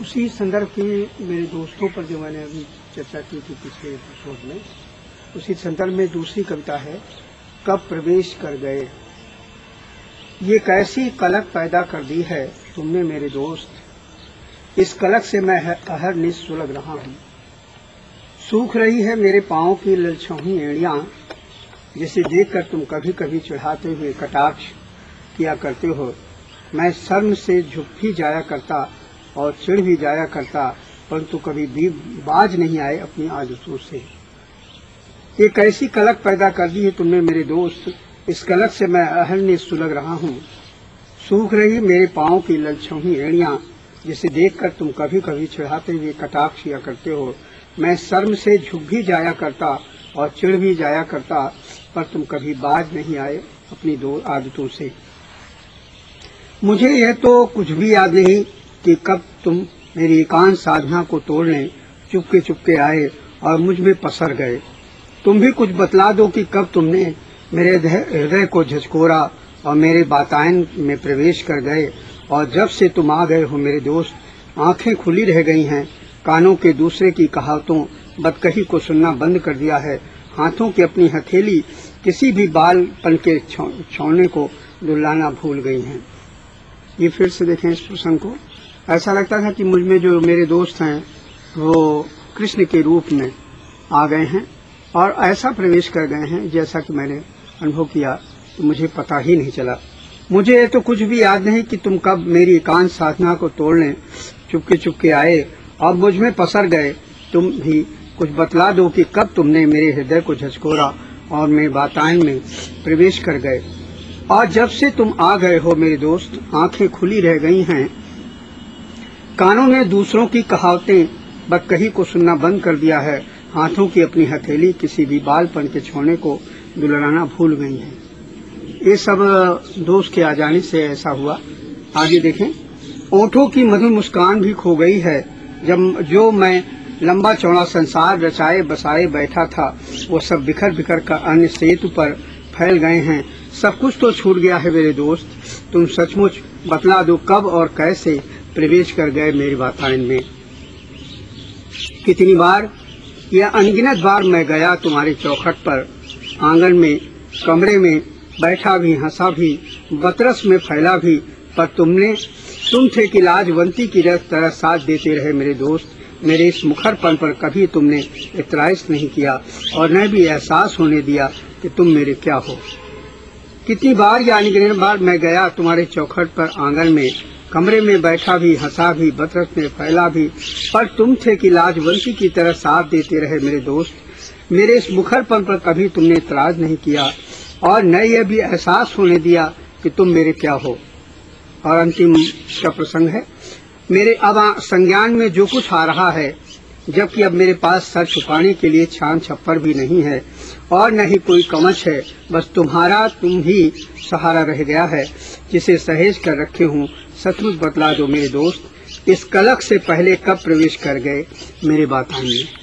उसी संदर्भ की मेरे दोस्तों पर जो मैंने अभी चर्चा की थी पिछले एपिसोड में, उसी संदर्भ में दूसरी कविता है, कब प्रवेश कर गए। ये कैसी कलक पैदा कर दी है तुमने मेरे दोस्त, इस कलक से मैं अहरनिश सुलग रहा हूँ। सूख रही है मेरे पाँव की ललछौही एड़ियाँ, जिसे देखकर तुम कभी कभी चढ़ाते हुए कटाक्ष किया करते हो। मैं शर्म से झुक भी जाया करता और चिढ़ भी जाया करता, परंतु कभी भी बाज नहीं आए अपनी आदतों से। ये कैसी कलक पैदा कर दी है तुमने मेरे दोस्त, इस कलक से मैं अहरनिश सुलग रहा हूँ। सूख रही मेरे पाँव की ललछौही एड़ियाँ, जिसे देखकर तुम कभी कभी चिढ़ाते हुए कटाक्ष किया करते हो। मैं शर्म से झुक भी जाया करता और चिढ़ भी जाया करता, पर तुम कभी बाज नहीं आए अपनी दो आदतों से। मुझे यह तो कुछ भी याद नहीं कि कब तुम मेरी एकांत साधना को तोड़ने चुपके चुपके आए और मुझ में पसर गए। तुम भी कुछ बतला दो कि कब तुमने मेरे हृदय को झकझोरा और मेरे वातायन में प्रवेश कर गए। और जब से तुम आ गए हो मेरे दोस्त, आंखें खुली रह गई हैं, कानों के दूसरे की कहावतों बदकही को सुनना बंद कर दिया है, हाथों की अपनी हथेली किसी भी बालपन के छौने को दुलाना भूल गई हैं। ये फिर से देखें इस प्रसंग को। ऐसा लगता था कि मुझ में जो मेरे दोस्त हैं वो कृष्ण के रूप में आ गए हैं और ऐसा प्रवेश कर गए हैं जैसा कि मैंने अनुभव किया तो मुझे पता ही नहीं चला। मुझे तो कुछ भी याद नहीं कि तुम कब मेरी एकांत साधना को तोड़ने चुपके चुपके आए और मुझ में पसर गए। तुम भी कुछ बतला दो कि कब तुमने मेरे हृदय को झकझोरा और मेरे वातायन में प्रवेश कर गए। और जब से तुम आ गए हो मेरे दोस्त, आंखें खुली रह गई हैं, कानों ने दूसरों की कहावतें बदकही को सुनना बंद कर दिया है, हाथों की अपनी हथेली किसी भी बालपन के छोड़ने को दुलाना भूल गई हैं। ये सब दोस्त के आ जाने से ऐसा हुआ। आगे देखें। ओठों की मधुर मुस्कान भी खो गई है, जब जो मैं लंबा चौड़ा संसार रचाए बसाए बैठा था वो सब बिखर बिखर कर अन्य सेतु पर फैल गए हैं। सब कुछ तो छूट गया है मेरे दोस्त, तुम सचमुच बतला दो कब और कैसे प्रवेश कर गए मेरे वातायन में। कितनी बार या अनगिनत बार मैं गया तुम्हारे चौखट पर, आंगन में कमरे में बैठा भी, हंसा भी, बतरस में फैला भी, पर तुम थे कि लाजवंती की तरह साथ देते रहे मेरे दोस्त। मेरे इस मुखरपन पर कभी तुमने इतराज नहीं किया और न भी एहसास होने दिया कि तुम मेरे क्या हो। कितनी बार या अनगिनत बार मैं गया तुम्हारे चौखट पर, आंगन में कमरे में बैठा भी, हंसा भी, बतरस में फैला भी, पर तुम थे कि लाजवंती की तरह साथ देते रहे मेरे दोस्त। मेरे इस मुखरपन पर कभी तुमने इतराज नहीं किया और न यह भी एहसास होने दिया कि तुम मेरे क्या हो। और अंतिम का प्रसंग है, मेरे अब संज्ञान में जो कुछ आ रहा है, जबकि अब मेरे पास सर छुपाने के लिए छान छप्पर भी नहीं है और न ही कोई कवच है, बस तुम ही सहारा रह गया है जिसे सहेज कर रखे हूँ। सचमुच बतला दो मेरे दोस्त, इस कलक से पहले कब प्रवेश कर गए मेरे वातायन में।